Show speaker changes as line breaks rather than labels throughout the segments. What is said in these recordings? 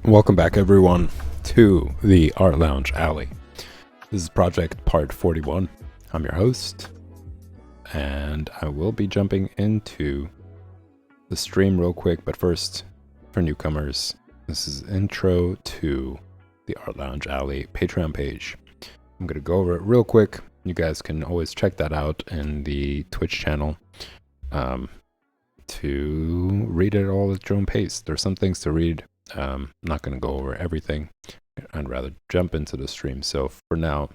Welcome back, everyone, to the Art Lounge Alley. This is project part 41. I'm your host, and I will be jumping into the stream real quick, but first, for newcomers, this is intro to the Art Lounge Alley Patreon page. I'm going to go over it real quick. You guys can always check that out in the Twitch channel to read it all at your own pace. There's some things to read. I'm not going to go over everything. I'd rather jump into the stream. So for now,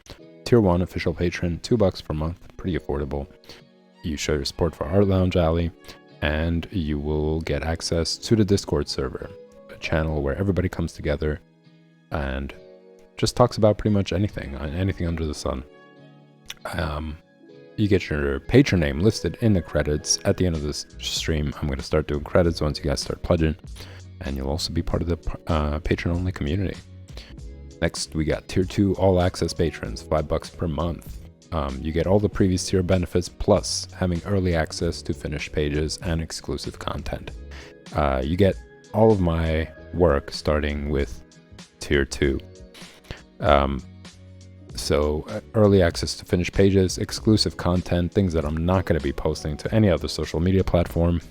tier 1 official patron, $2 per month, pretty affordable. You show your support for Art Lounge Alley, and you will get access to the Discord server, a channel where everybody comes together and just talks about pretty much anything under the sun. You get your patron name listed in the credits at the end of this stream. I'm going to start doing credits once you guys start pledging. And you'll also be part of the patron-only community. Next, we got Tier 2 all-access patrons, $5 per month. You get all the previous tier benefits, plus having early access to finished pages and exclusive content. You get all of my work starting with Tier 2. So early access to finished pages, exclusive content, things that I'm not going to be posting to any other social media platform.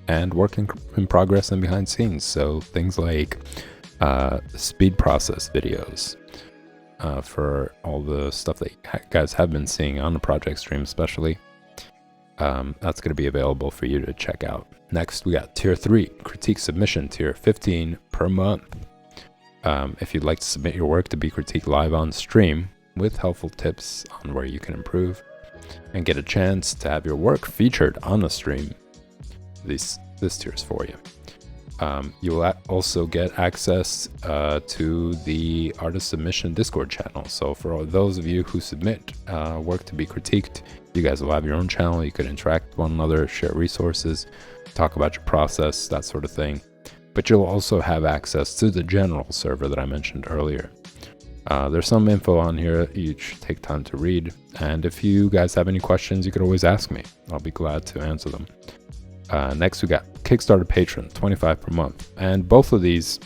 And work in progress and behind scenes. So things like speed process videos for all the stuff that you guys have been seeing on the project stream especially. That's going to be available for you to check out. Next, we got Tier 3, critique submission tier, $15 per month. If you'd like to submit your work to be critiqued live on stream with helpful tips on where you can improve and get a chance to have your work featured on the stream, this tier is for you. You will also get access to the artist submission Discord channel. So for those of you who submit work to be critiqued, you guys will have your own channel. You could interact with one another, share resources, talk about your process, that sort of thing. But you'll also have access to the general server that I mentioned earlier. There's some info on here you should take time to read. And if you guys have any questions, you could always ask me. I'll be glad to answer them. Next, we got Kickstarter patron, $25 per month. And both of these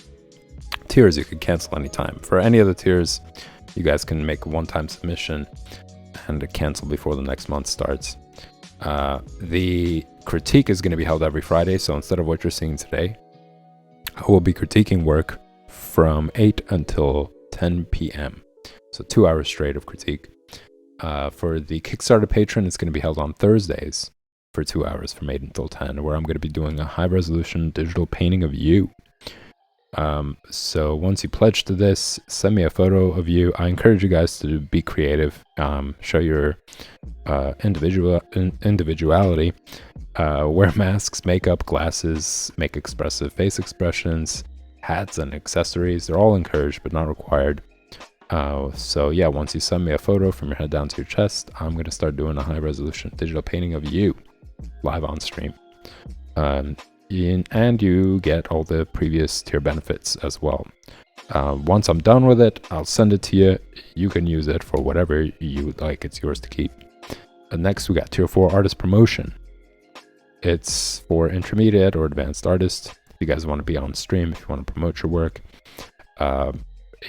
tiers you could cancel anytime. For any of the tiers, you guys can make a one-time submission and cancel before the next month starts. The critique is going to be held every Friday, so instead of what you're seeing today, I will be critiquing work from 8 until 10 p.m. So 2 hours straight of critique. For the Kickstarter patron, it's going to be held on Thursdays for 2 hours from 8 until 10, where I'm going to be doing a high-resolution digital painting of you. So once you pledge to this, send me a photo of you. I encourage you guys to be creative, show your individuality, wear masks, makeup, glasses, make expressive face expressions, hats and accessories. They're all encouraged but not required. So yeah, once you send me a photo from your head down to your chest, I'm going to start doing a high-resolution digital painting of you live on stream. And you get all the previous tier benefits as well. Once I'm done with it, I'll send it to you. You can use it for whatever you would like. It's yours to keep. Next, we got Tier 4 artist promotion. It's for intermediate or advanced artists. If you guys want to be on stream, if you want to promote your work, you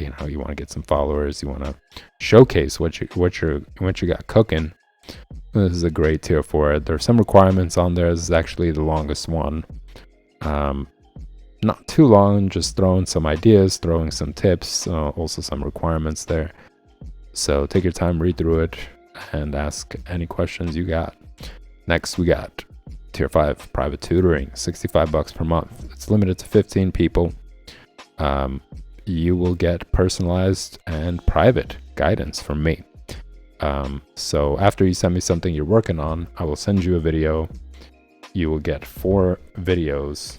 want to get some followers, you want to showcase what you got cooking. This is a great tier for it. There's some requirements on there. This is actually the longest one. Not too long, just throwing some ideas, throwing some tips, also some requirements there. So take your time, read through it, and ask any questions you got. Next, we got Tier 5 private tutoring, $65 per month. It's limited to 15 people. You will get personalized and private guidance from me. So after you send me something you're working on, I will send you a video. You will get 4 videos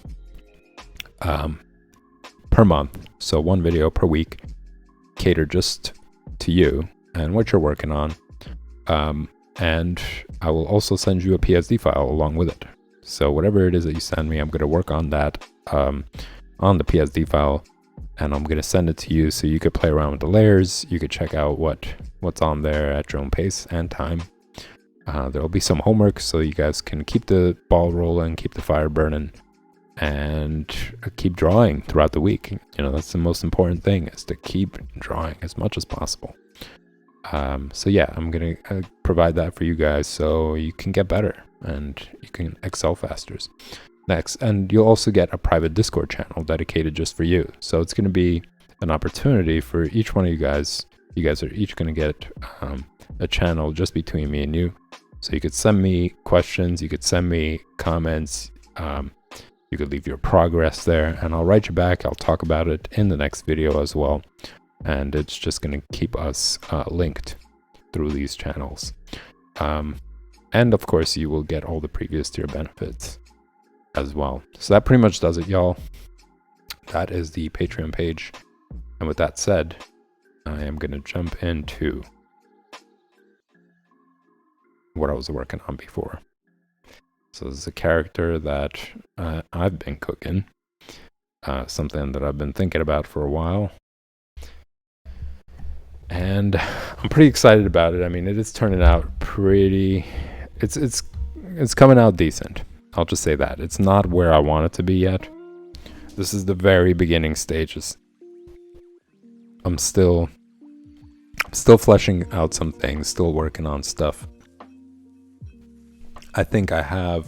per month. So 1 video per week, catered just to you and what you're working on. And I will also send you a PSD file along with it. So whatever it is that you send me, I'm going to work on that on the PSD file. And I'm going to send it to you so you could play around with the layers. You could check out what's on there at your own pace and time. There'll be some homework so you guys can keep the ball rolling, keep the fire burning, and keep drawing throughout the week. You know, that's the most important thing, is to keep drawing as much as possible. So yeah, I'm gonna provide that for you guys so you can get better and you can excel faster. Next, and you'll also get a private Discord channel dedicated just for you. So it's going to be an opportunity for each one of you guys. You guys are each going to get a channel just between me and you. So you could send me questions, you could send me comments, you could leave your progress there, and I'll write you back. I'll talk about it in the next video as well. And it's just going to keep us linked through these channels. And of course, you will get all the previous tier benefits as well. So that pretty much does it, y'all. That is the Patreon page. And with that said, I am going to jump into what I was working on before. So this is a character that I've been cooking. Something that I've been thinking about for a while. And I'm pretty excited about it. I mean, it is turning out pretty... It's coming out decent. I'll just say that. It's not where I want it to be yet. This is the very beginning stages. I'm still fleshing out some things, still working on stuff. I think I have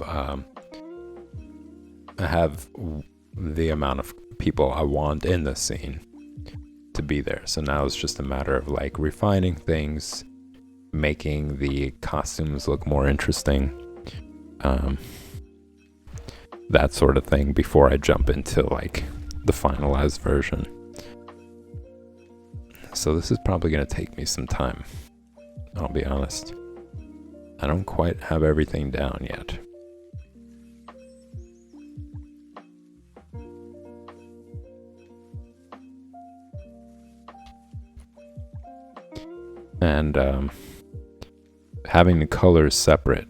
the amount of people I want in the scene to be there. So now it's just a matter of like refining things, making the costumes look more interesting. That sort of thing before I jump into like the finalized version. So this is probably going to take me some time. I'll be honest. I don't quite have everything down yet. And having the colors separate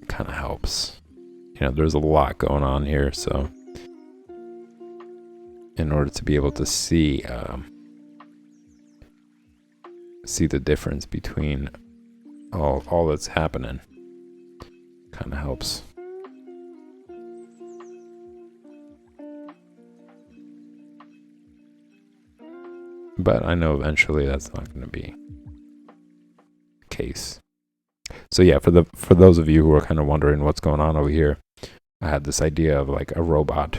kind of helps. You know, there's a lot going on here, so in order to be able to see the difference between all that's happening, kind of helps. But I know eventually that's not going to be the case. So yeah, for those of you who are kind of wondering what's going on over here, I had this idea of like a robot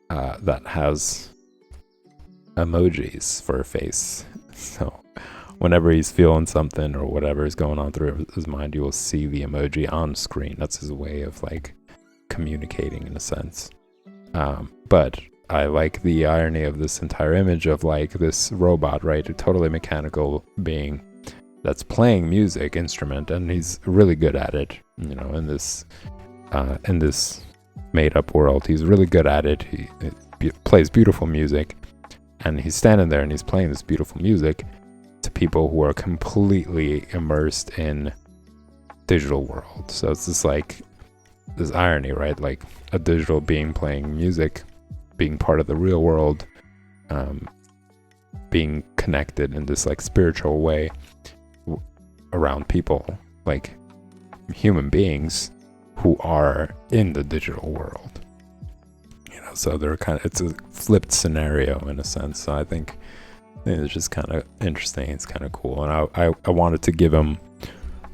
that has emojis for a face. So whenever he's feeling something or whatever is going on through his mind, you will see the emoji on screen. That's his way of like communicating in a sense. But I like the irony of this entire image of like this robot, right? A totally mechanical being that's playing music instrument, and he's really good at it. You know, in this made-up world, he's really good at it. He plays beautiful music, and he's standing there and he's playing this beautiful music to people who are completely immersed in digital world. So it's just like this irony, right? Like a digital being playing music, being part of the real world, being connected in this like spiritual way around people, like human beings who are in the digital world. You know, so they're it's a flipped scenario in a sense. So I think it's just kind of interesting. It's kind of cool, and I wanted to give him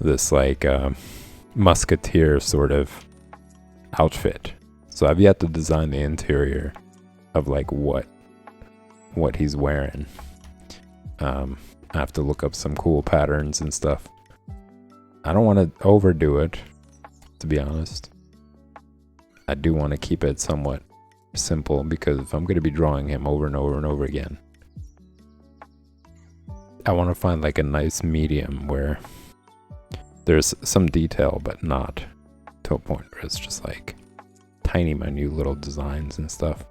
this like musketeer sort of outfit. So I've yet to design the interior of like what he's wearing. I have to look up some cool patterns and stuff. I don't want to overdo it, to be honest. I do want to keep it somewhat simple, because if I'm going to be drawing him over and over and over again, I want to find like a nice medium where there's some detail, but not to a point where it's just like tiny, minute little designs and stuff.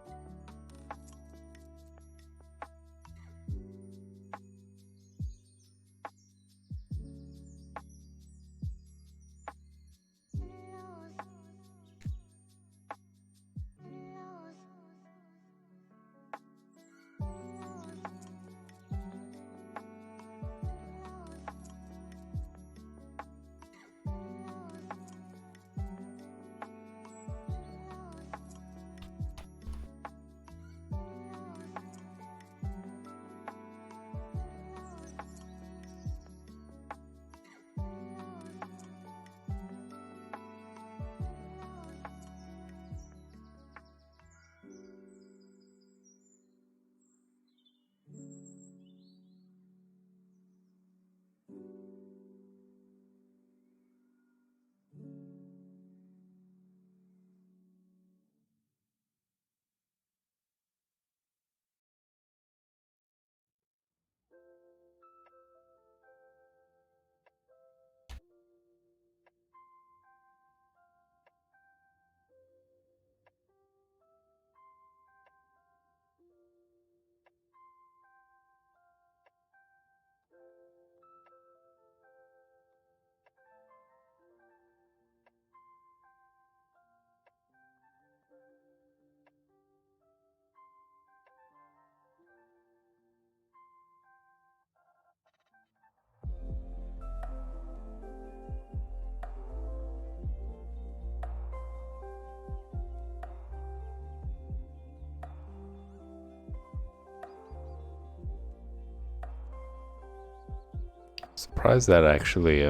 Surprised that actually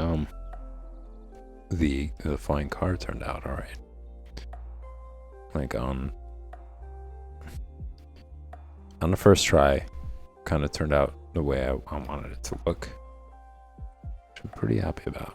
the flying car turned out all right. Like on the first try, kind of turned out the way I wanted it to look, which I'm pretty happy about.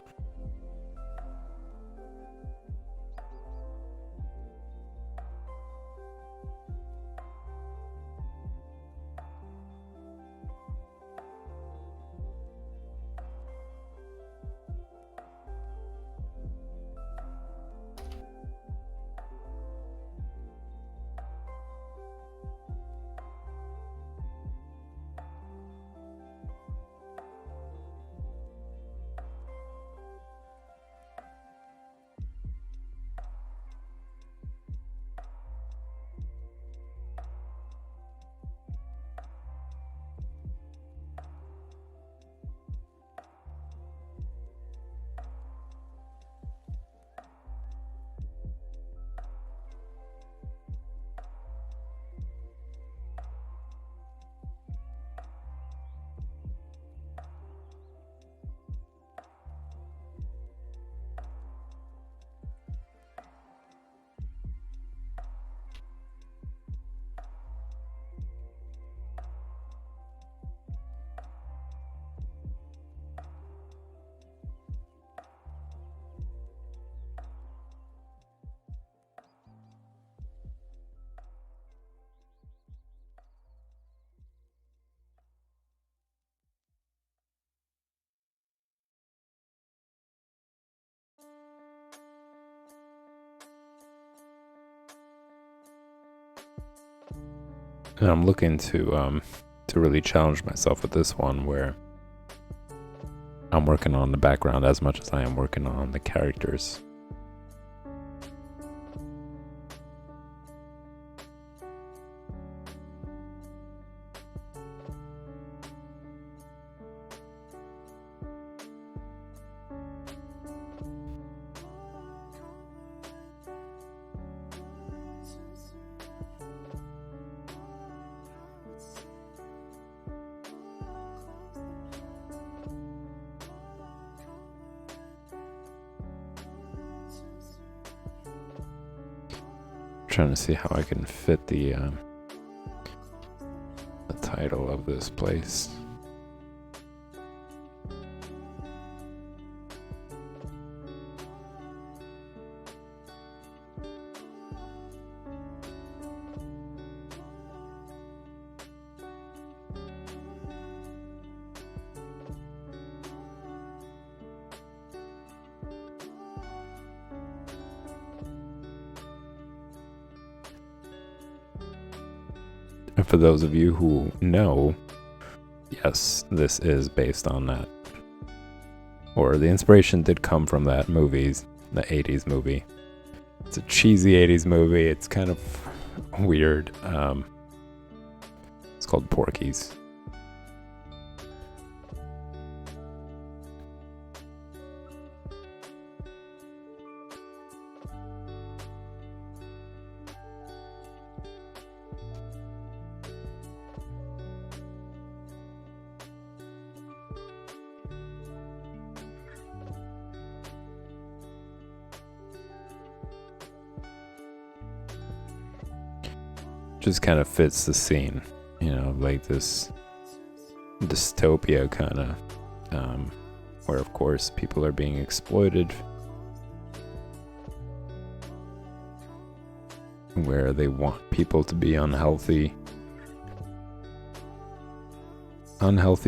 And I'm looking to really challenge myself with this one, where I'm working on the background as much as I am working on the characters. Trying to see how I can fit the title of this place. And for those of you who know, yes, this is based on that. Or the inspiration did come from that movie, the 80s movie. It's a cheesy 80s movie. It's kind of weird. It's called Porky's. Just kind of fits the scene, like this dystopia kind of, where of course people are being exploited, where they want people to be unhealthy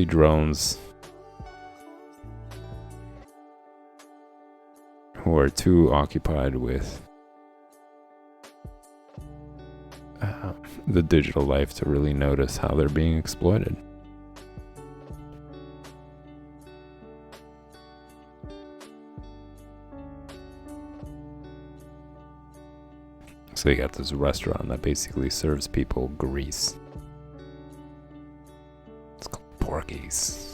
drones who are too occupied with the digital life to really notice how they're being exploited. So you got this restaurant that basically serves people grease. It's called Porky's.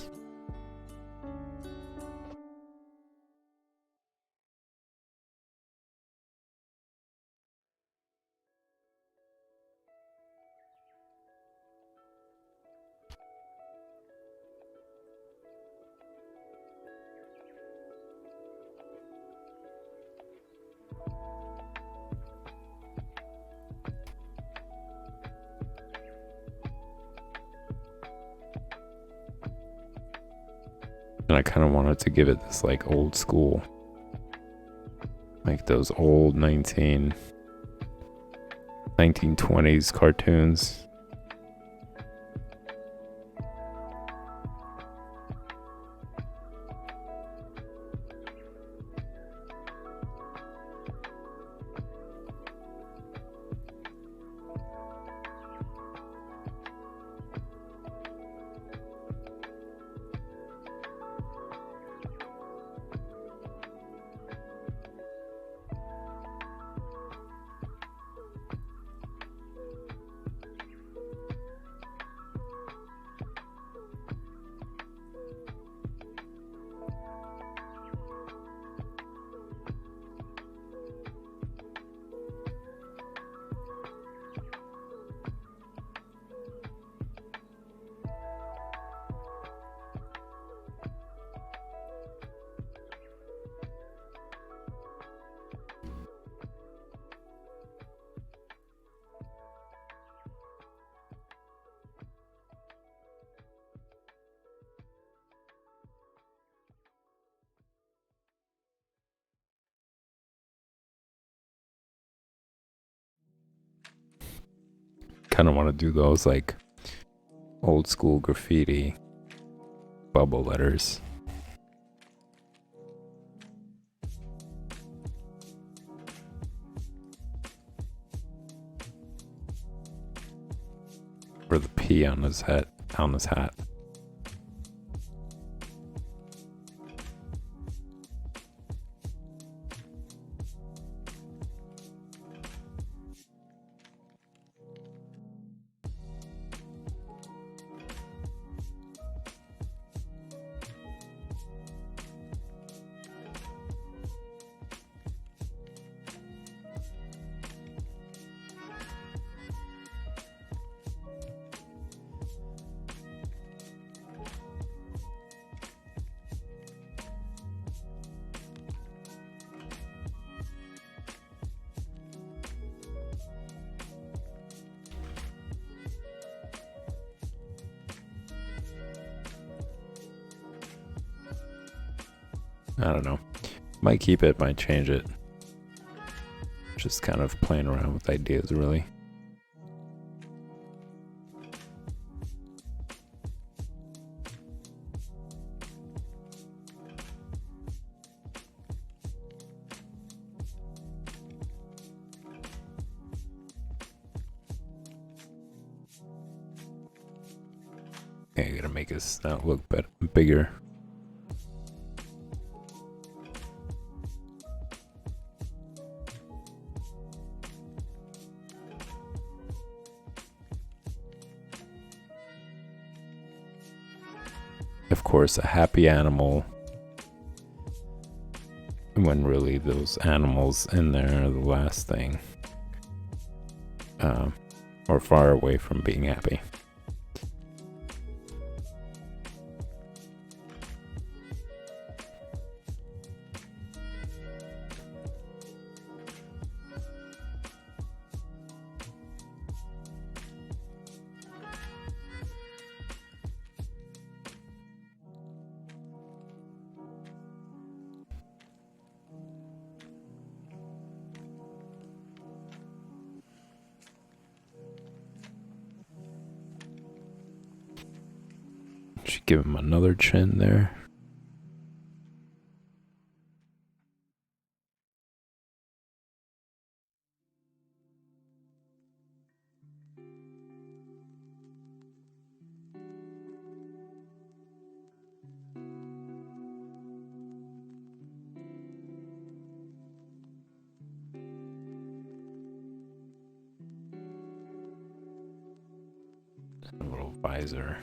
And I kind of wanted to give it this like old school, like those old 1920s cartoons. Kind of want to do those like old school graffiti bubble letters. Or the P on his hat. I don't know. Might keep it, might change it. Just kind of playing around with ideas, really. Okay, I gotta make this not look bigger. Of course, a happy animal, when really those animals in there are the last thing, or far away from being happy. Should give him another chin there. A little visor.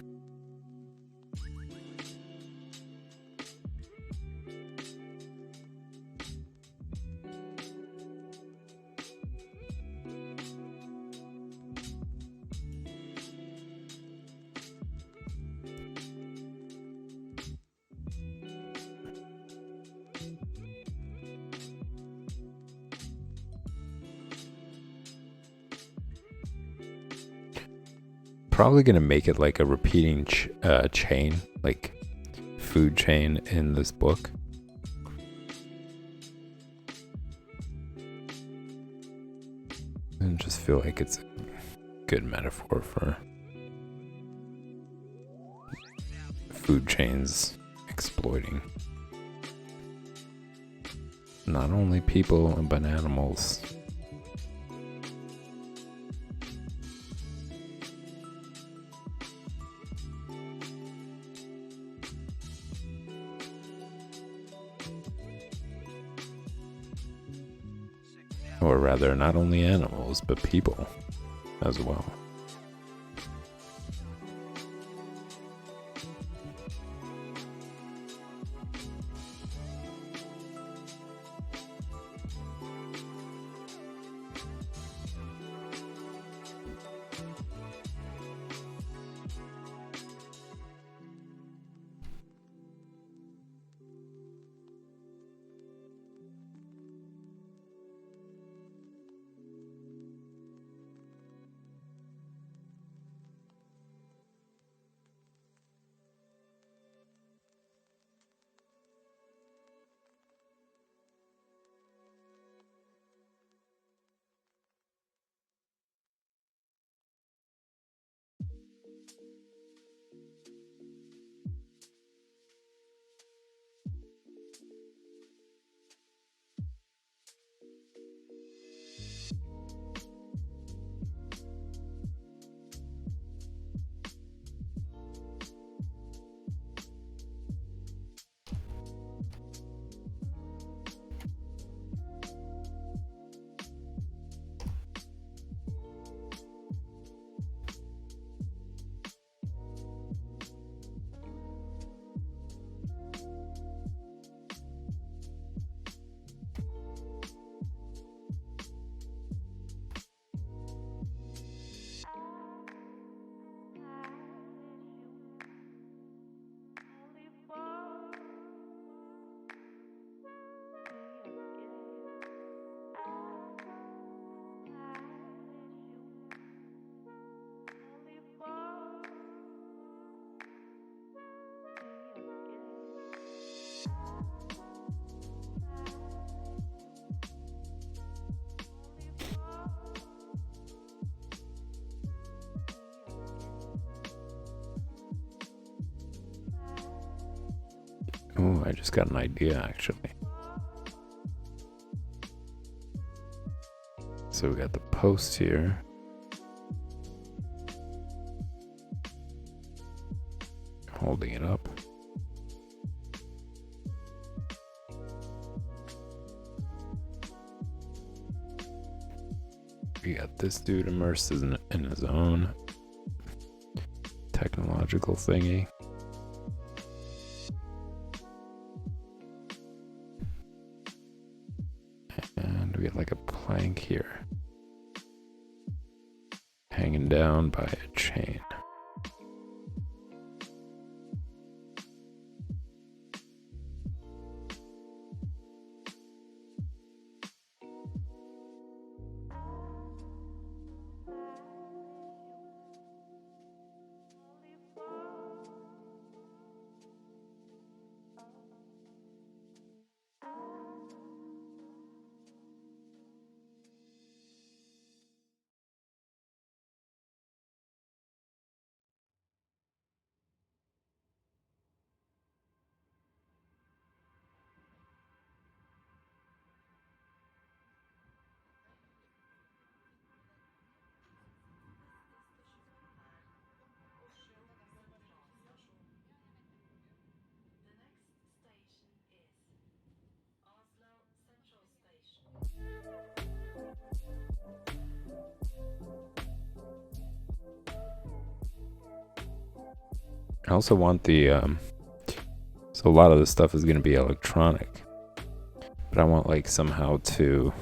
probably gonna make it like a repeating chain, like food chain in this book. And just feel like it's a good metaphor for food chains exploiting not only people but animals. Or rather, not only animals, but people as well. Oh, I just got an idea actually. So we got the post here. Holding it up. We got this dude immersed in his own technological thingy. And we got like a plank here, hanging down by a chain. I also want the so a lot of this stuff is going to be electronic, but I want like somehow to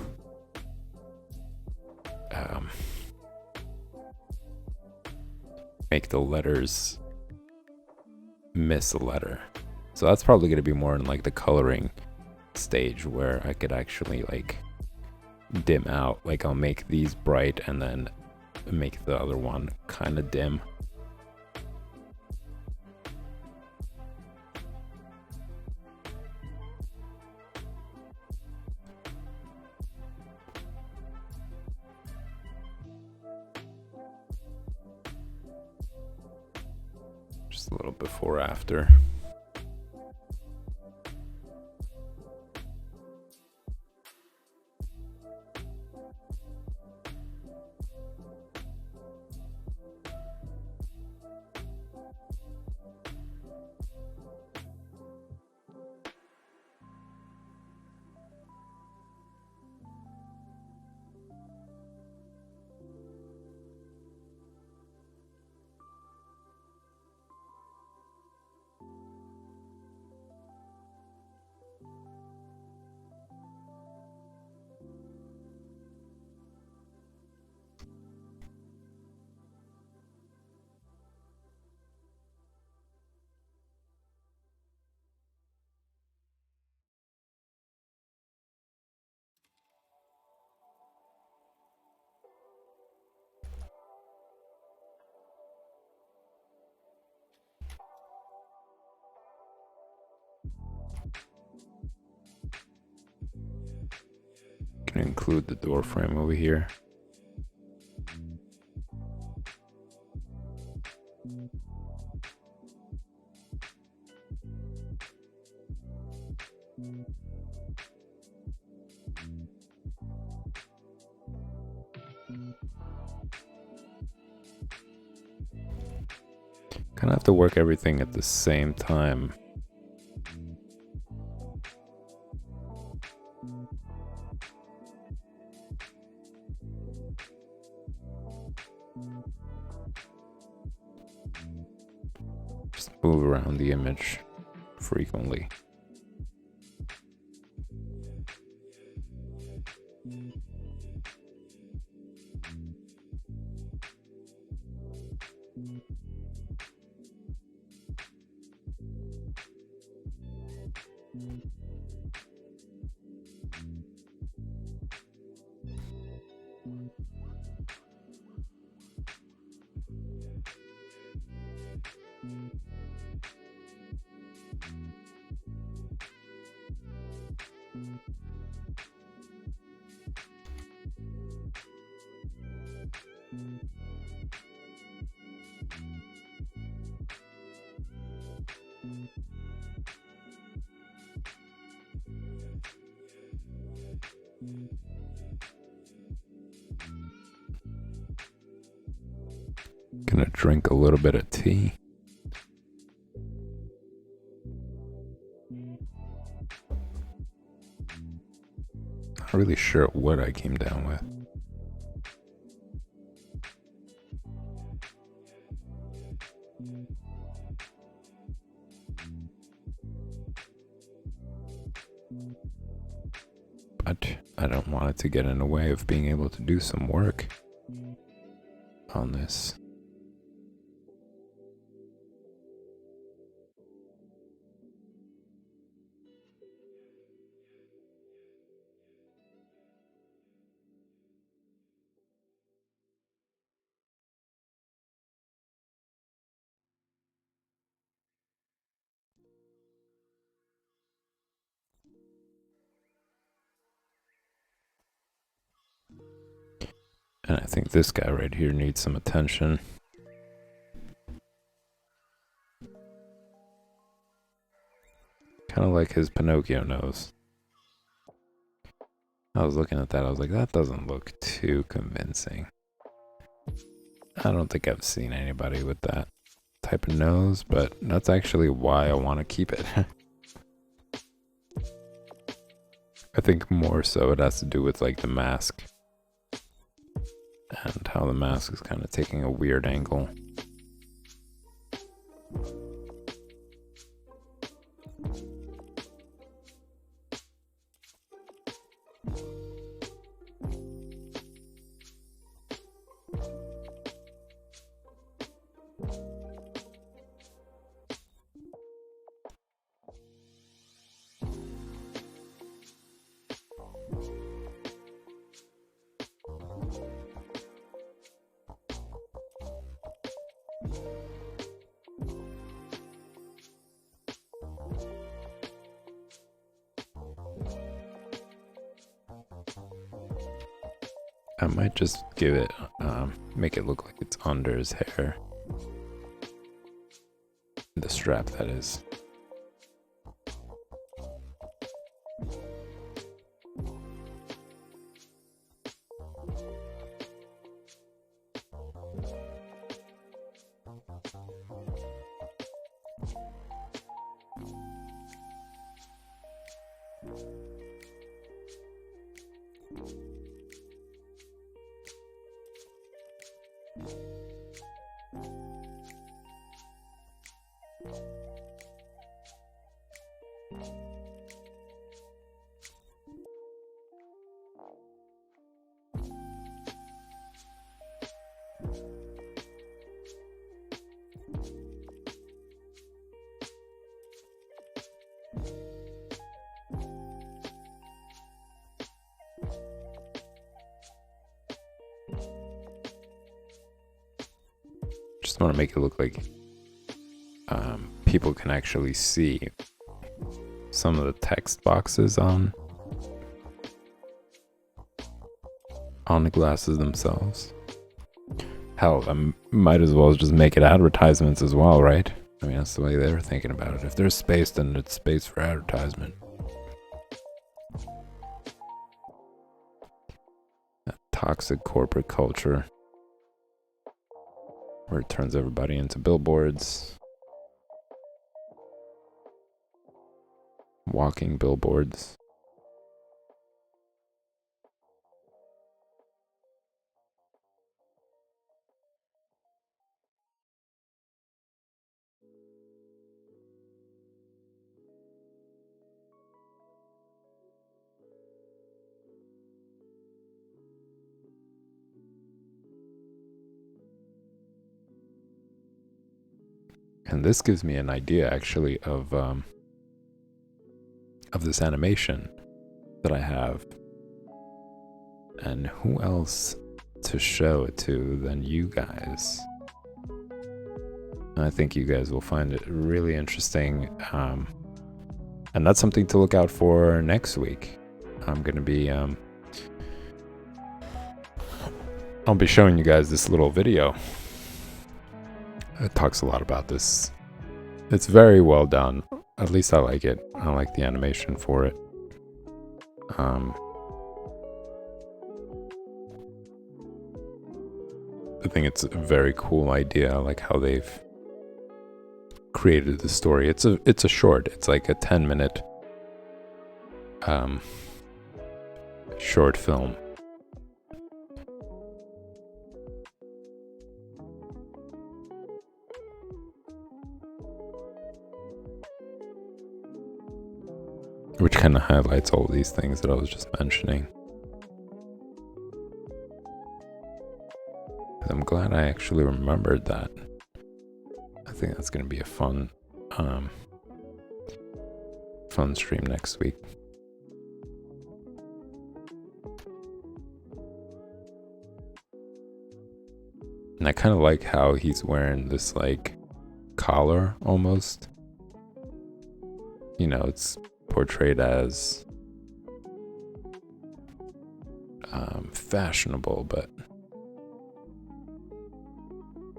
make the letters miss a letter. So that's probably going to be more in like the coloring stage, where I could actually like dim out. Like I'll make these bright and then make the other one kind of dim, Just a little before after. Can include the door frame over here. Kind of have to work everything at the same time. Just move around the image frequently. Gonna drink a little bit of tea. Not really sure what I came down with. But I don't want it to get in the way of being able to do some work on this. And I think this guy right here needs some attention. Kind of like his Pinocchio nose. I was looking at that, I was like, that doesn't look too convincing. I don't think I've seen anybody with that type of nose, but that's actually why I want to keep it. I think more so it has to do with like the mask. And how the mask is kind of taking a weird angle. I might just give it, make it look like it's under his hair. the strap, that is. Just want to make it look like people can actually see some of the text boxes on the glasses themselves. Hell, I might as well just make it advertisements as well, right? I mean, that's the way they were thinking about it. If there's space, then it's space for advertisement. That toxic corporate culture where it turns everybody into billboards. Walking billboards. And this gives me an idea, actually, of this animation that I have, and who else to show it to than you guys. I think you guys will find it really interesting, and that's something to look out for next week. I'm gonna be I'll be showing you guys this little video. It talks a lot about this. It's very well done. At least I like it. I like the animation for it. I think it's a very cool idea. I like how they've created the story. It's a short. It's like a 10-minute short film. Which kind of highlights all of these things that I was just mentioning. I'm glad I actually remembered that. I think that's going to be a fun stream next week. And I kind of like how he's wearing this like collar almost. You know, it's portrayed as fashionable, but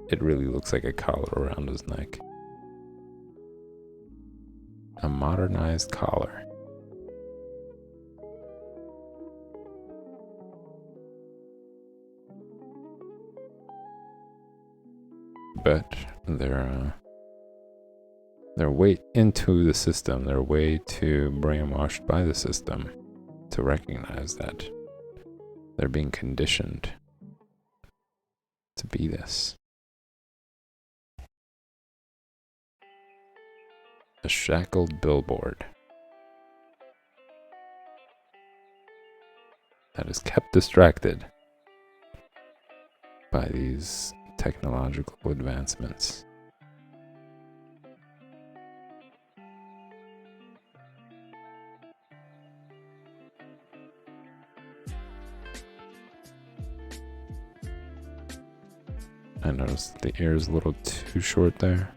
it really looks like a collar around his neck. A modernized collar. But they're way into the system. They're way too brainwashed by the system to recognize that they're being conditioned to be this. A shackled billboard that is kept distracted by these technological advancements. I noticed the ear is a little too short there.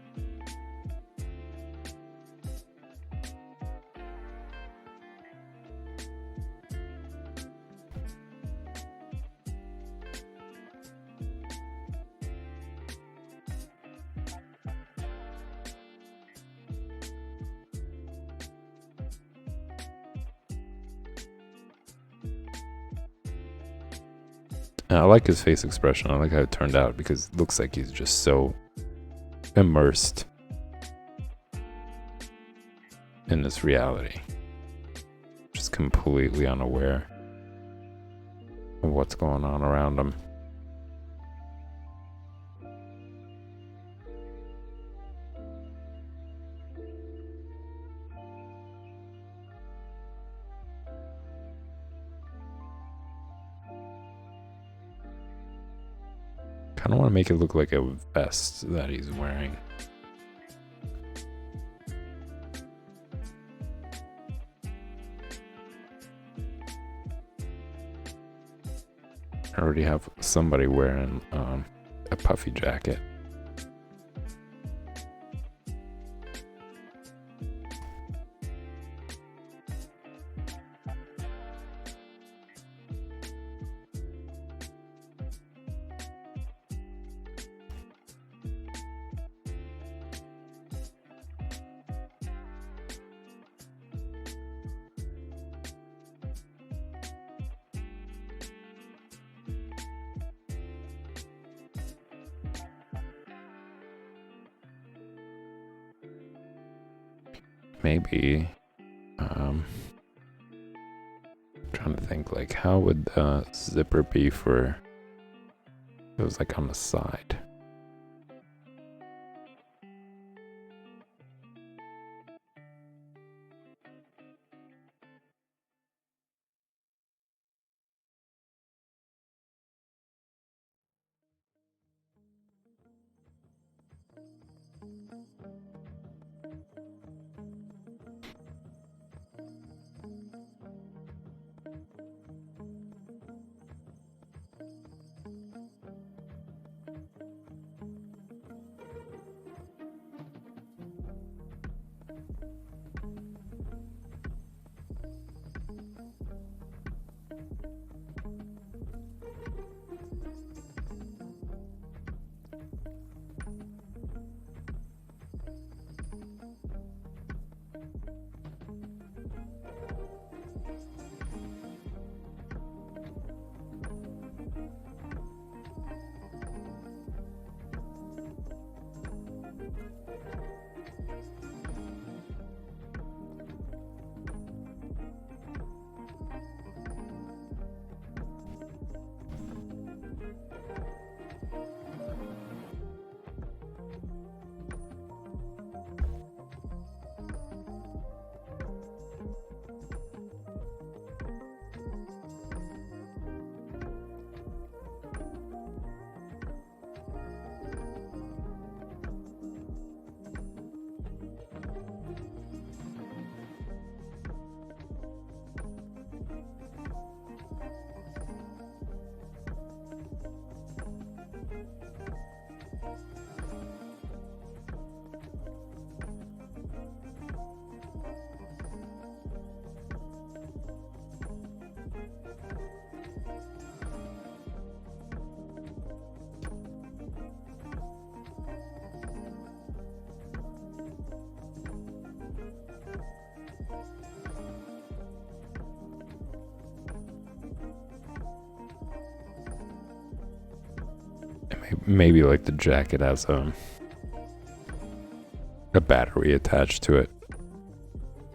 And I like his face expression. I like how it turned out because it looks like he's just so immersed in this reality. Just completely unaware of what's going on around him. Kind of want to make it look like a vest that he's wearing. I already have somebody wearing a puffy jacket. Maybe, trying to think, like, how would the zipper be for, it was like on the side. Maybe like the jacket has a battery attached to it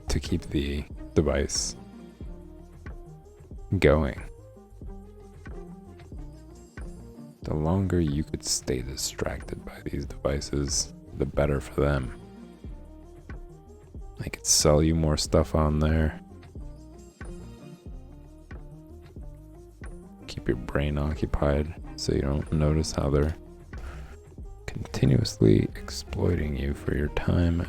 to keep the device going. The longer you could stay distracted by these devices, the better for them. They could sell you more stuff on there. Keep your brain occupied so you don't notice how they're continuously exploiting you for your time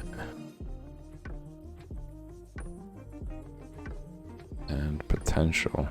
and potential.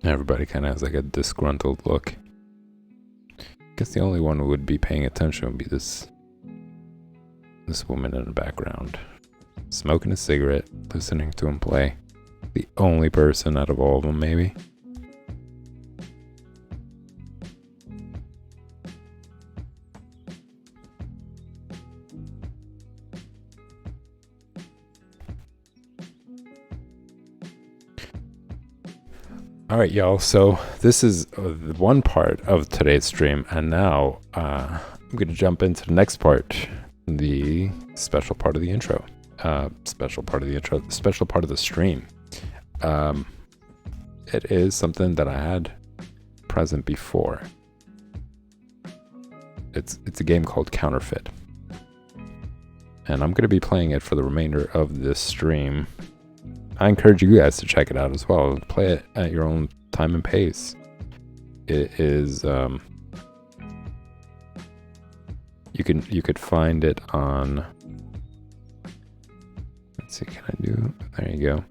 Everybody kind of has like a disgruntled look. I guess the only one who would be paying attention would be this woman in the background, smoking a cigarette, listening to him play. The only person out of all of them, maybe. All right, y'all. So this is one part of today's stream, and now I'm going to jump into the next part, the special part of the intro. Special part of the stream. It is something that I had present before. It's a game called Counterfeit, and I'm going to be playing it for the remainder of this stream. I encourage you guys to check it out as well. Play it at your own time and pace. It is you could find it on, let's see, can I do, there you go.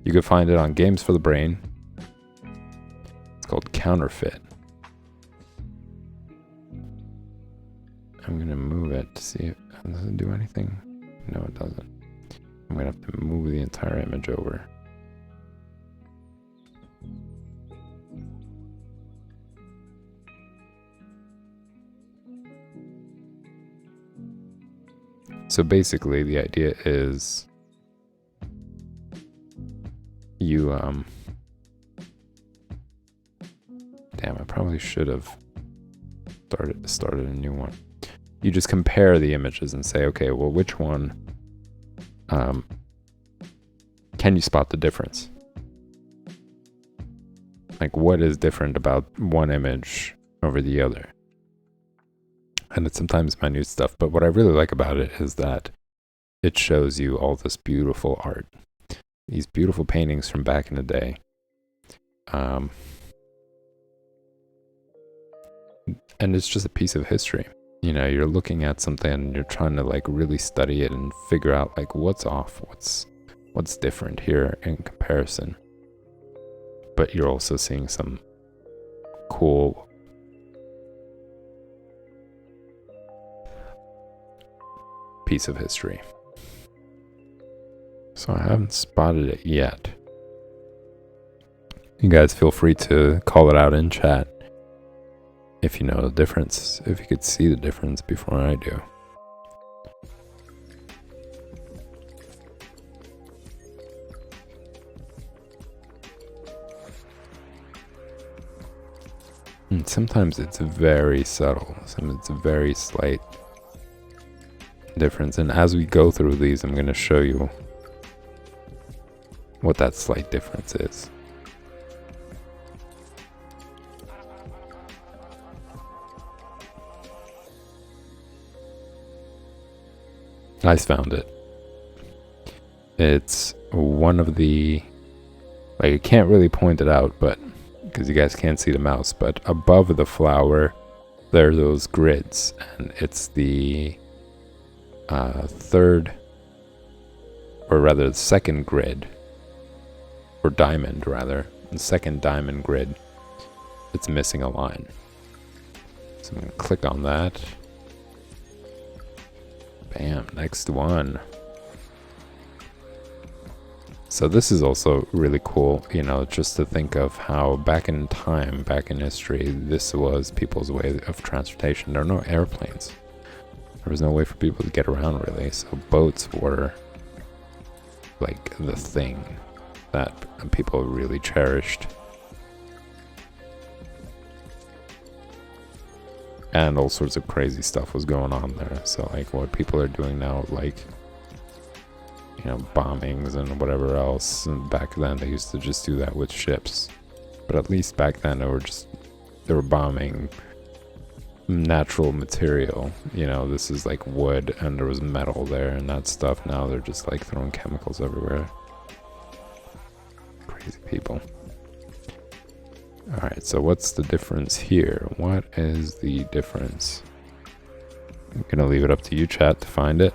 You could find it on Games for the Brain. It's called Counterfeit. I'm gonna move it to see if does it do anything. No, it doesn't. I'm gonna have to move the entire image over. So basically the idea is you damn, I probably should have started a new one. You just compare the images and say, okay, well, which one can you spot the difference? Like, what is different about one image over the other? And it's sometimes minute stuff, but what I really like about it is that it shows you all this beautiful art, these beautiful paintings from back in the day. And it's just a piece of history. You know, you're looking at something and you're trying to like really study it and figure out like what's off, what's different here in comparison. But you're also seeing some cool piece of history. So I haven't spotted it yet. You guys feel free to call it out in chat if you know the difference, if you could see the difference before I do. And sometimes it's very subtle, sometimes it's a very slight difference. And as we go through these, I'm going to show you what that slight difference is. I found it. It's one of the, like, I can't really point it out, but because you guys can't see the mouse, but above the flower there are those grids, and it's the third, or rather the second grid, or diamond rather, the second diamond grid. It's missing a line, so I'm going to click on that. Bam, next one. So this is also really cool, you know, just to think of how back in time, back in history, this was people's way of transportation. There are no airplanes. There was no way for people to get around, really. So boats were like the thing that people really cherished. And all sorts of crazy stuff was going on there. So like what people are doing now, like, you know, bombings and whatever else. And back then they used to just do that with ships. But at least back then they were bombing natural material. You know, this is like wood and there was metal there and that stuff. Now they're just like throwing chemicals everywhere. Crazy people. Alright, so what's the difference here? What is the difference? I'm gonna leave it up to you, chat, to find it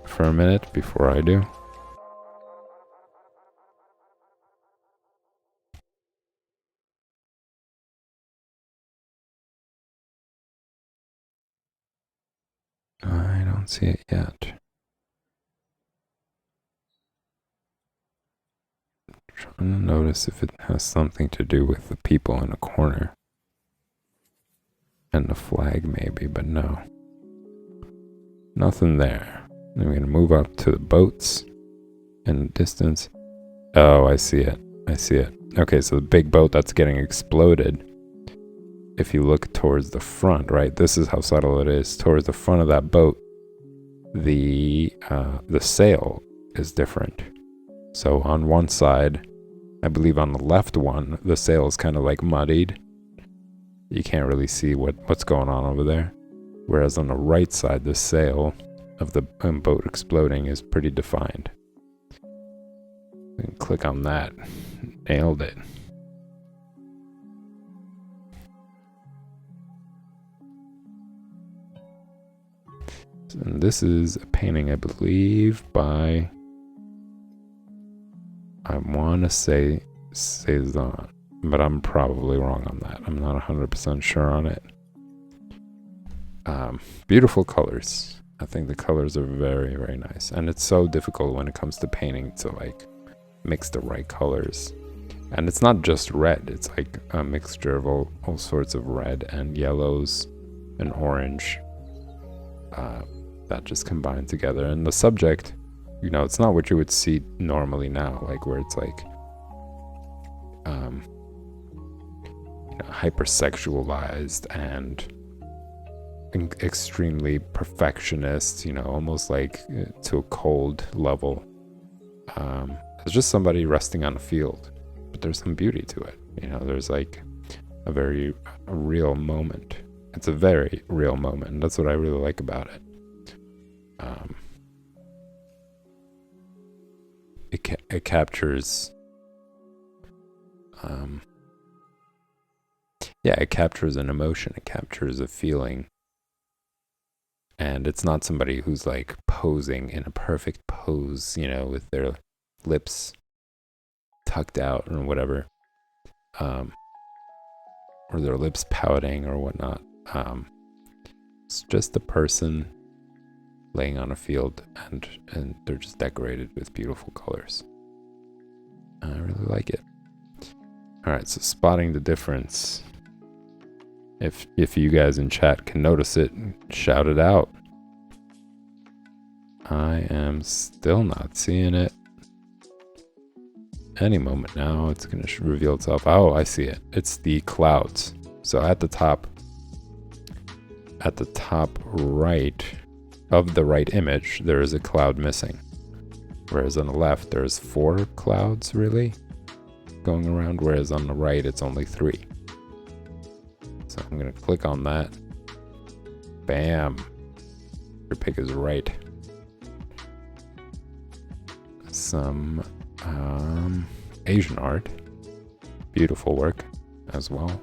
for a minute before I do. don't see it yet. Trying to notice if it has something to do with the people in the corner. And the flag maybe, but no. Nothing there. Then we're going to move up to the boats in the distance. Oh, I see it. I see it. Okay, so the big boat that's getting exploded. If you look towards the front, right? This is how subtle it is. Towards the front of that boat, the sail is different. So on one side, I believe on the left one, the sail is kind of like muddied. You can't really see what's going on over there. Whereas on the right side, the sail of the boat exploding is pretty defined. And click on that. Nailed it. And this is a painting, I believe, by, I want to say Cezanne, but I'm probably wrong on that. I'm not 100% sure on it. Beautiful colors. I think the colors are very, very nice. And it's so difficult when it comes to painting to like mix the right colors. And it's not just red. It's like a mixture of all sorts of red and yellows and orange that just combine together. And the subject, you know, it's not what you would see normally now, like where it's like you know, hypersexualized and extremely perfectionist, you know, almost like to a cold level. It's just somebody resting on a field, but there's some beauty to it. You know, there's like a real moment. It's a very real moment, and that's what I really like about it. It captures it captures an emotion, it captures a feeling. And it's not somebody who's like posing in a perfect pose, you know, with their lips tucked out or whatever, or their lips pouting or whatnot. It's just a person laying on a field, and they're just decorated with beautiful colors. I really like it. All right, so spotting the difference. If you guys in chat can notice it, shout it out. I am still not seeing it. Any moment now, it's going to reveal itself. Oh, I see it. It's the clouds. So at the top right of the right image, there is a cloud missing. Whereas on the left, there's 4 clouds really going around, whereas on the right, it's only 3. So I'm going to click on that. Bam. Your pick is right. Some Asian art. Beautiful work as well.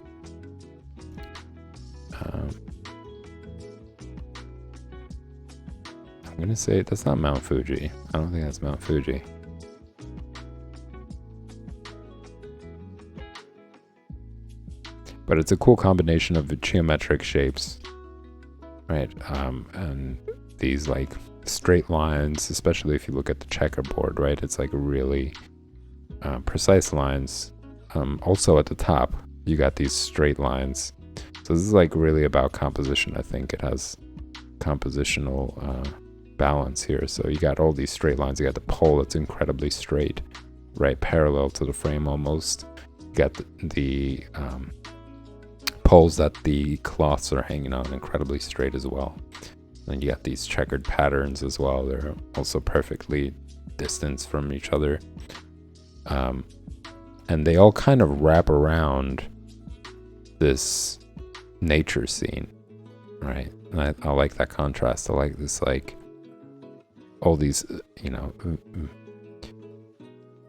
I'm going to say that's not Mount Fuji. I don't think that's Mount Fuji. But it's a cool combination of the geometric shapes, right? And these like straight lines, especially if you look at the checkerboard, right? It's like really precise lines. Also at the top, you got these straight lines. So this is like really about composition. I think it has compositional balance here. So you got all these straight lines. You got the pole that's incredibly straight, right? Parallel to the frame almost. You got the poles that the cloths are hanging on incredibly straight as well. And you got these checkered patterns as well. They're also perfectly distanced from each other. And they all kind of wrap around this nature scene, right? And I like that contrast. I like this, like, all these, you know,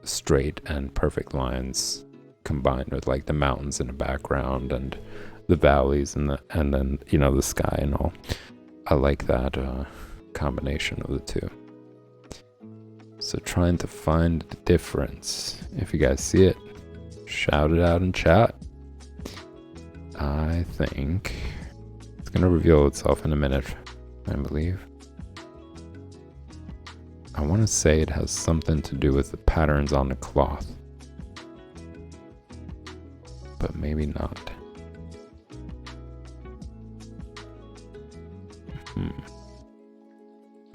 straight and perfect lines combined with like the mountains in the background and the valleys and then, you know, the sky and all. I like that combination of the two. So trying to find the difference. If you guys see it, shout it out in chat. I think it's gonna reveal itself in a minute, I believe. I want to say it has something to do with the patterns on the cloth, but maybe not.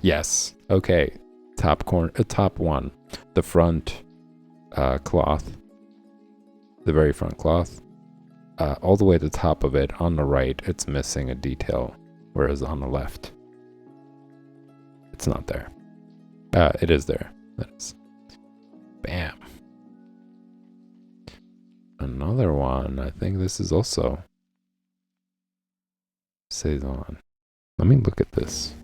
Yes. Okay. Top corner, top one, the front cloth, the very front cloth, all the way at the top of it on the right, it's missing a detail, whereas on the left, it's not there. It is there. That is. Bam. Another one. I think this is also Saison. Let me look at this.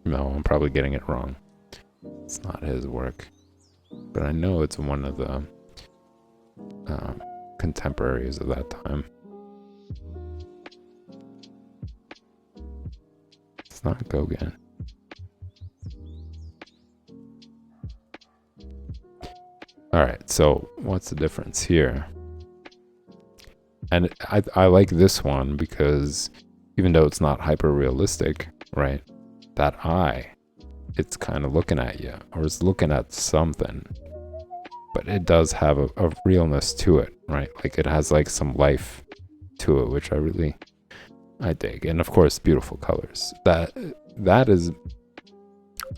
No, I'm probably getting it wrong. It's not his work. But I know it's one of the contemporaries of that time. It's not Gauguin. Alright, so what's the difference here? And I like this one because even though it's not hyper realistic, right? That eye, it's kind of looking at you, or it's looking at something, but it does have a realness to it, right? Like it has like some life to it, which I dig. And of course, beautiful colors. That is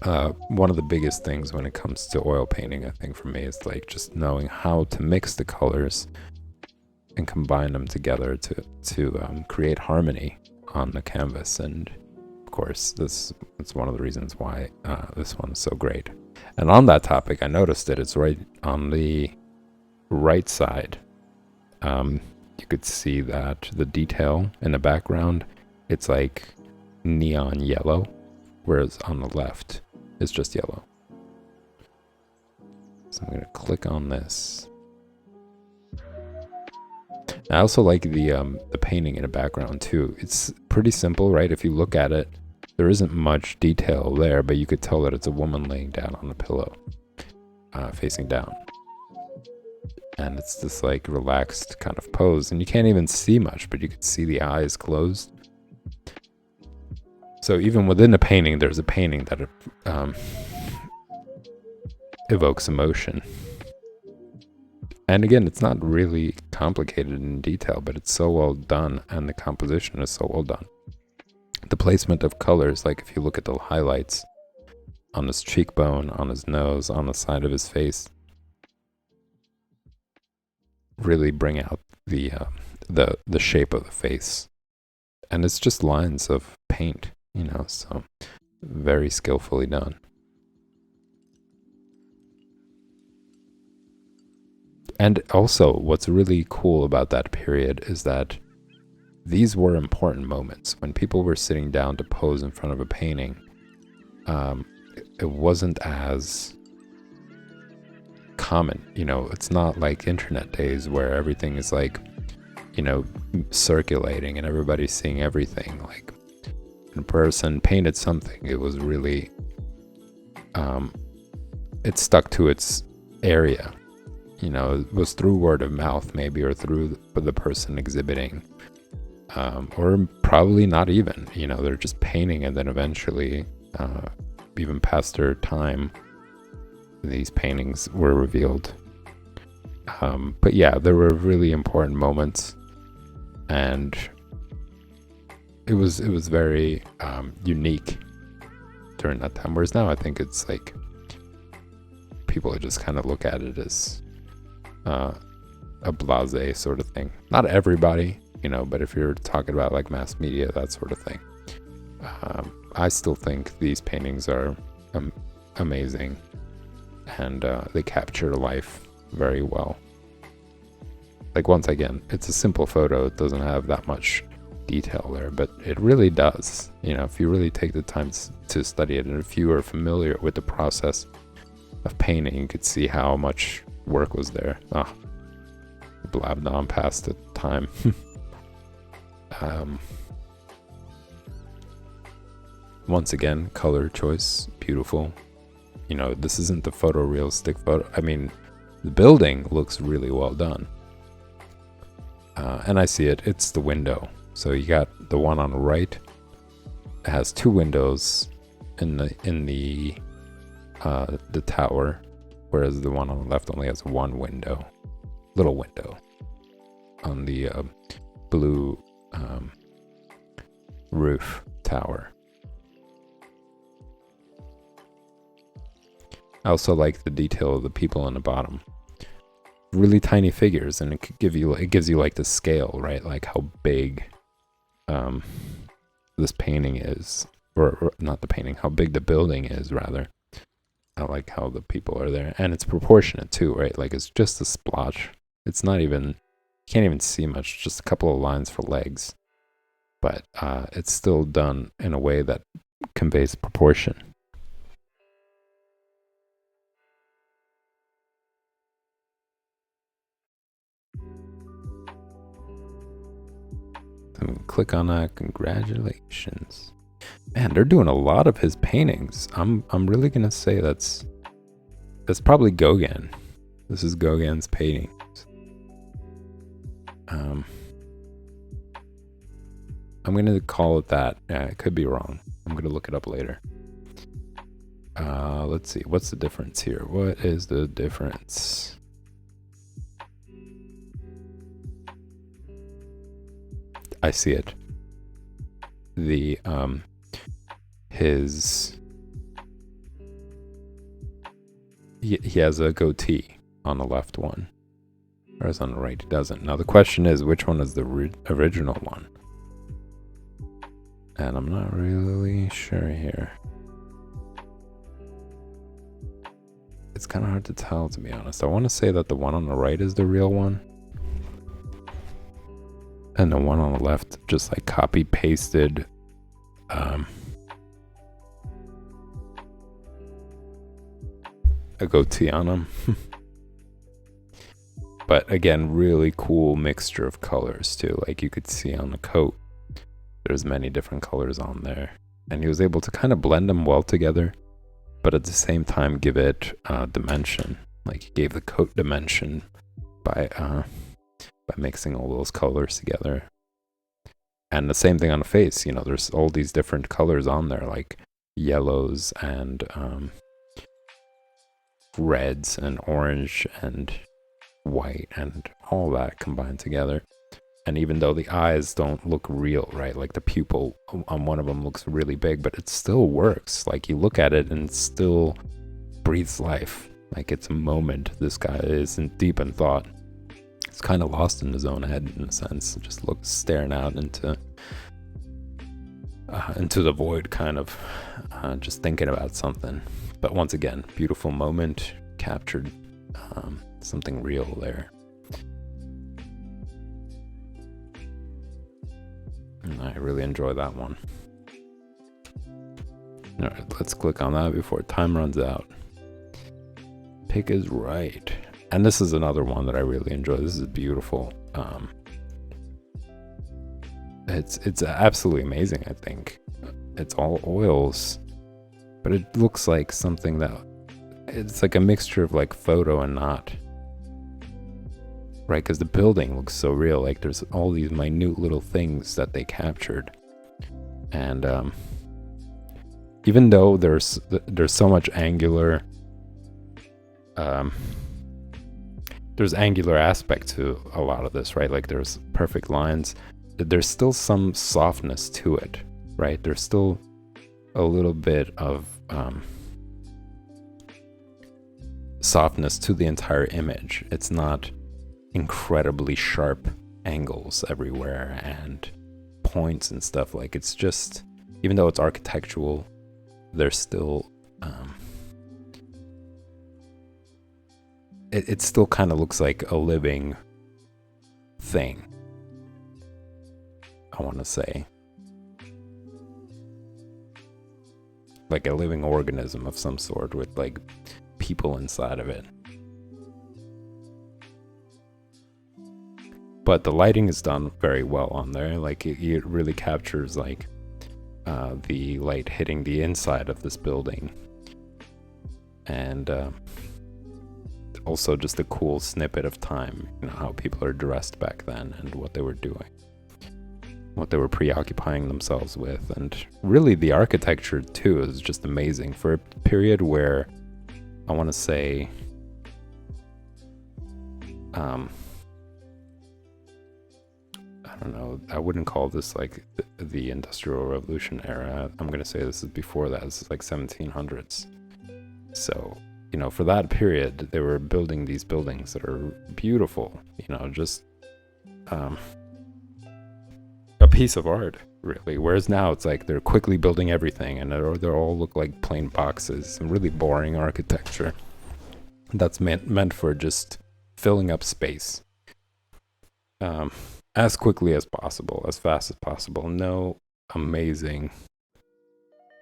one of the biggest things when it comes to oil painting, I think, for me, is like just knowing how to mix the colors and combine them together to create harmony on the canvas. And of course, it's one of the reasons why this one is so great. And on that topic, I noticed that it's right on the right side. You could see that the detail in the background, it's like neon yellow, whereas on the left, it's just yellow. So I'm gonna click on this. I also like the painting in the background too. It's pretty simple, right? If you look at it, there isn't much detail there, but you could tell that it's a woman laying down on a pillow, facing down. And it's this like relaxed kind of pose, and you can't even see much, but you can see the eyes closed. So even within the painting, there's a painting that evokes emotion. And again, it's not really complicated in detail, but it's so well done, and the composition is so well done. The placement of colors, like if you look at the highlights on his cheekbone, on his nose, on the side of his face, really bring out the shape of the face. And it's just lines of paint, you know, so very skillfully done. And also, what's really cool about that period is that these were important moments. When people were sitting down to pose in front of a painting, it wasn't as common. You know, it's not like internet days where everything is like, you know, circulating and everybody's seeing everything. Like, when a person painted something, it was really, it stuck to its area. You know, it was through word of mouth maybe, or through the person exhibiting, or probably not even, you know, they're just painting, and then eventually, even past their time, these paintings were revealed. But yeah, there were really important moments, and it was very unique during that time. Whereas now I think it's like people just kind of look at it as a blasé sort of thing. Not everybody, you know, but if you're talking about like mass media, that sort of thing. I still think these paintings are amazing, and they capture life very well. Like, once again, it's a simple photo. It doesn't have that much detail there, but it really does. You know, if you really take the time to study it, and if you are familiar with the process of painting, you could see how much work was there. Blabbed on past the time. Once again, color choice, beautiful. You know, this isn't the photorealistic photo. I mean, the building looks really well done. And I see it. It's the window. So you got the one on the right. It has two windows in the tower, whereas the one on the left only has one window, little window, on the blue roof tower. I also like the detail of the people on the bottom. Really tiny figures, and it gives you like the scale, right? Like how big this painting is, or not the painting, how big the building is rather. I like how the people are there, and it's proportionate too, right? Like it's just a splotch. It's not even, you can't even see much, just a couple of lines for legs, but it's still done in a way that conveys proportion. I'm gonna click on that. Congratulations, man! They're doing a lot of his paintings. I'm really gonna say that's probably Gauguin. This is Gauguin's paintings. I'm gonna call it that. I could be wrong. I'm gonna look it up later. Let's see. What's the difference here? What is the difference? I see it. The he has a goatee on the left one, whereas on the right he doesn't. Now the question is, which one is the original one? And I'm not really sure here. It's kind of hard to tell, to be honest. I want to say that the one on the right is the real one, and the one on the left just like copy pasted a goatee on him. But again, really cool mixture of colors too. Like you could see on the coat, there's many different colors on there, and he was able to kind of blend them well together, but at the same time give it dimension. Like he gave the coat dimension by mixing all those colors together. And the same thing on the face, you know, there's all these different colors on there, like yellows and reds and orange and white and all that combined together. And even though the eyes don't look real, right, like the pupil on one of them looks really big, but it still works. Like you look at it and it still breathes life. Like it's a moment. This guy is deep in thought. He's kind of lost in his own head in a sense, just staring out into the void, kind of just thinking about something. But once again, beautiful moment, captured something real there. And I really enjoy that one. All right, let's click on that before time runs out. Pick is right. And this is another one that I really enjoy. This is beautiful. It's absolutely amazing, I think. It's all oils, but it looks like something that, it's like a mixture of like photo and not. Right, because the building looks so real. Like there's all these minute little things that they captured. And even though there's so much angular there's angular aspect to a lot of this, right? Like there's perfect lines. There's still some softness to it, right? There's still a little bit of softness to the entire image. It's not incredibly sharp angles everywhere and points and stuff. Like it's just, even though it's architectural, there's still it still kind of looks like a living thing, I want to say. Like a living organism of some sort with like people inside of it. But the lighting is done very well on there. Like it really captures like the light hitting the inside of this building. and also just a cool snippet of time, how people are dressed back then and what they were doing, what they were preoccupying themselves with. And really the architecture too is just amazing for a period where I want to say I don't know, I wouldn't call this like the Industrial Revolution era. I'm going to say this is before that. This is like 1700s. So, for that period, they were building these buildings that are beautiful, just a piece of art, really. Whereas now it's like they're quickly building everything, and they all look like plain boxes, some really boring architecture that's meant for just filling up space. As quickly as possible, as fast as possible. No amazing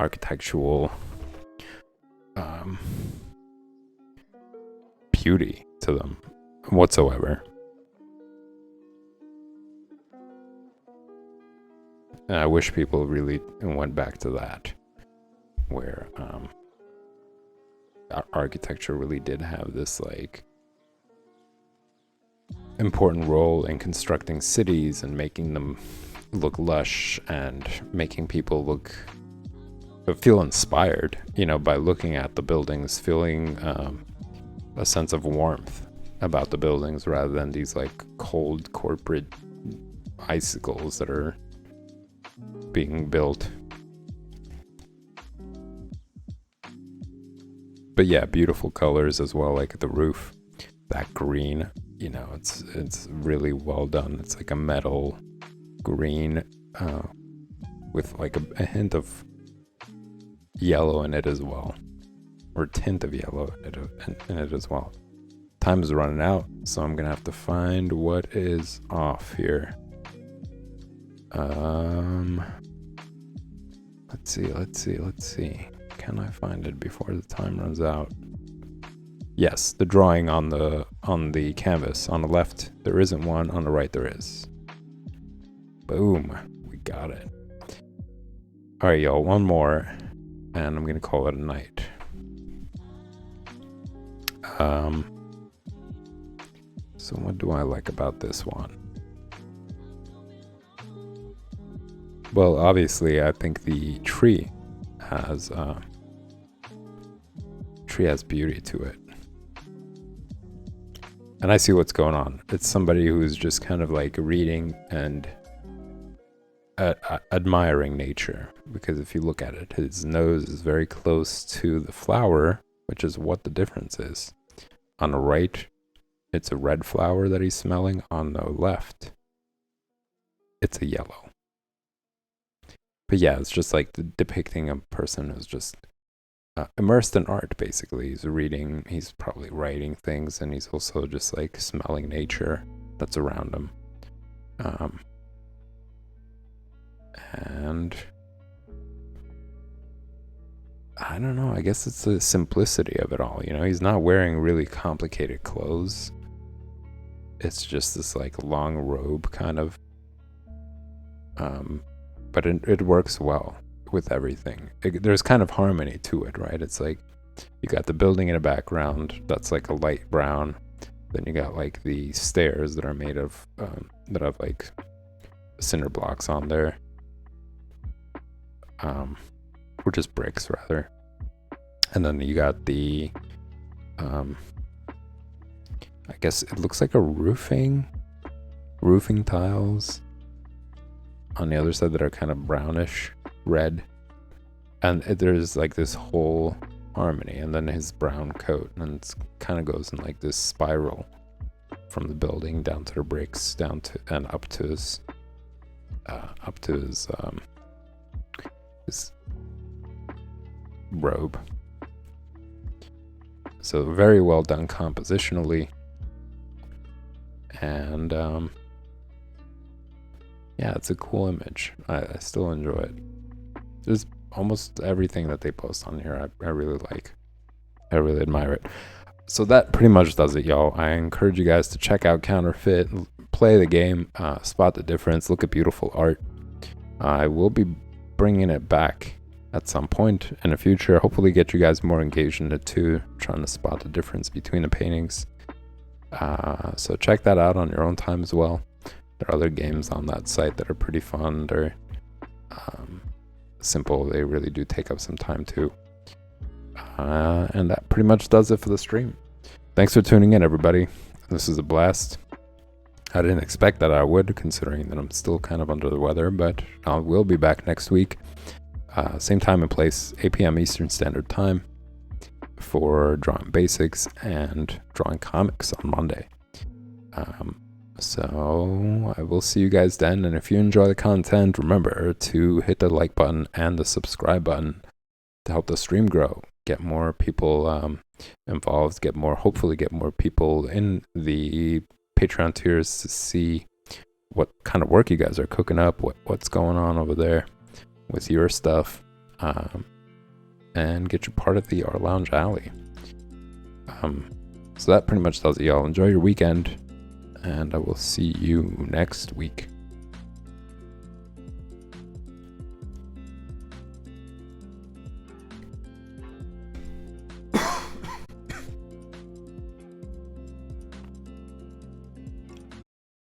architectural beauty to them whatsoever. And I wish people really went back to that, where architecture really did have this like important role in constructing cities and making them look lush and making people feel inspired, by looking at the buildings, feeling a sense of warmth about the buildings rather than these like cold corporate icicles that are being built. But yeah, beautiful colors as well, like the roof, that green. It's really well done. It's like a metal green with like a hint of yellow in it as well, or tint of yellow in it as well. Time is running out, so I'm gonna have to find what is off here. Let's see. Can I find it before the time runs out? Yes, the drawing on the canvas. On the left, there isn't one. On the right, there is. Boom. We got it. All right, y'all. One more, and I'm going to call it a night. So what do I like about this one? Well, obviously, I think the tree has beauty to it. And I see what's going on. It's somebody who's just kind of like reading and admiring nature. Because if you look at it, his nose is very close to the flower, which is what the difference is. On the right, it's a red flower that he's smelling. On the left, it's a yellow. But yeah, it's just like depicting a person who's just immersed in art, basically. He's reading, he's probably writing things, and he's also just like smelling nature that's around him. And I don't know, I guess it's the simplicity of it all, he's not wearing really complicated clothes. It's just this like long robe kind of, but it works well with everything. There's kind of harmony to it, right? It's like you got the building in the background that's like a light brown, then you got like the stairs that are made of that have like cinder blocks on there, or just bricks rather, and then you got the I guess it looks like a roofing tiles on the other side that are kind of brownish red, and there's like this whole harmony, and then his brown coat, and it kind of goes in like this spiral from the building down to the bricks, down to and up to his robe. So very well done compositionally, and yeah, it's a cool image. I still enjoy it. There's almost everything that they post on here I really like. I really admire it. So that pretty much does it, y'all. I encourage you guys to check out Counterfeit, play the game, spot the difference, look at beautiful art. I will be bringing it back at some point in the future. Hopefully get you guys more engaged in it too, trying to spot the difference between the paintings. So check that out on your own time as well. There are other games on that site that are pretty fun. They're simple. They really do take up some time too. And that pretty much does it for the stream. Thanks for tuning in, everybody. This is a blast. I didn't expect that I would, considering that I'm still kind of under the weather, but I will be back next week. Same time and place, 8 p.m. Eastern Standard Time, for Drawing Basics and Drawing Comics on Monday. So I will see you guys then. And if you enjoy the content, remember to hit the like button and the subscribe button to help the stream grow. Get more people involved. Hopefully get more people in the Patreon tiers to see what kind of work you guys are cooking up, what's going on over there with your stuff, and get you part of the Art Lounge Alley. So that pretty much does it, y'all. Enjoy your weekend, and I will see you next week.